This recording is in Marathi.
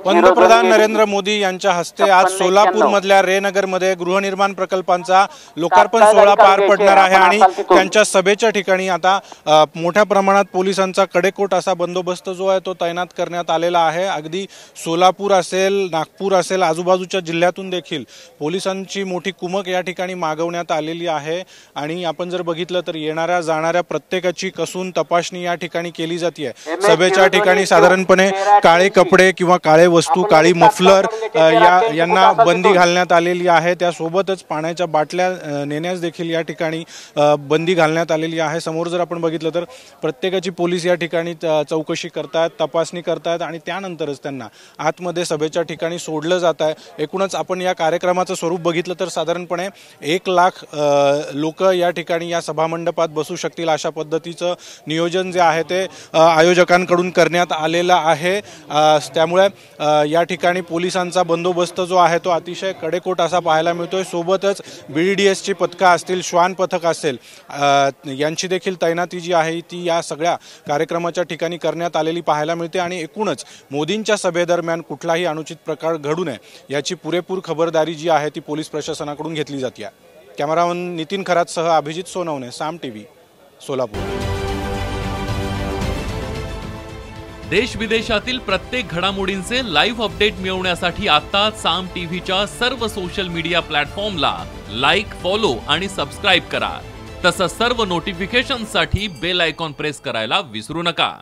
पंतप्रधान नरेंद्र मोदी यांच्या हस्ते आज सोलापूर मधल्या रेनगर मध्ये गृहनिर्माण प्रकल्पांचा लोकार्पण सोहळा पार पडणार आहे आणि त्यांच्या सभेच्या ठिकाणी आता मोठ्या प्रमाणात पोलिसांचा कडेकोट असा बंदोबस्त जो आहे तो तैनात करण्यात आलेला आहे। अगदी सोलापूर असेल, नागपूर असेल, आजूबाजूच्या जिल्ह्यातून देखील पोलिसांची मोठी कुमक या ठिकाणी मागवण्यात आलेली आहे आणि आपण जर बघितलं तर येणाऱ्या जाणाऱ्या प्रत्येकाची कसून तपासणी या ठिकाणी केली जाते। सभेच्या ठिकाणी साधारणपणे काळे कपडे किंवा काळे वस्तू, काळी मफलर यांना बंदी घालण्यात आलेली आहे। त्यासोबतच पाण्याच्या बाटल्या नेण्यास देखील या ठिकाणी बंदी घालण्यात आलेली आहे। समोर जर आपण बघितलं तर प्रत्येकाची पोलीस या ठिकाणी चौकशी करतात, तपासणी करतात आणि त्यानंतरच त्यांना आतमध्ये सभेच्या ठिकाणी सोडलं जात आहे। एकूणच आपण या कार्यक्रमाचं स्वरूप बघितलं तर साधारणपणे 1 लाख लोक या ठिकाणी या सभामंडपात बसू शकतील अशा पद्धतीचं नियोजन जे आहे ते आयोजकांकडून करण्यात आलेलं आहे। त्यामुळे या ठिकाणी पोलिसांचा बंदोबस्त जो आहे तो अतिशय कडेकोट असा पाहायला मिळतोय। सोबतच BDDS ची पथकं असतील, श्वान पथक असेल, यांची देखील तैनाती जी आहे ती या सगळ्या कार्यक्रमाच्या ठिकाणी करण्यात आलेली पाहायला मिळते आणि एकूणच मोदींच्या सभेदरम्यान कुठलाही अनुचित प्रकार घडू नये याची पुरेपूर खबरदारी जी आहे ती पोलीस प्रशासनाकडून घेतली जाते। कॅमेरामन नितीन खरातसह अभिजित सोनवणे, साम TV, सोलापूर। देश विदेशातील प्रत्येक घडामोडींचे लाईव्ह अपडेट मिळवण्यासाठी आता साम टीव्हीच्या सर्व सोशल मीडिया प्लॅटफॉर्मला लाईक, फॉलो आणि सबस्क्राईब करा। तसंच सर्व नोटिफिकेशनसाठी बेल आयकॉन प्रेस करायला विसरू नका।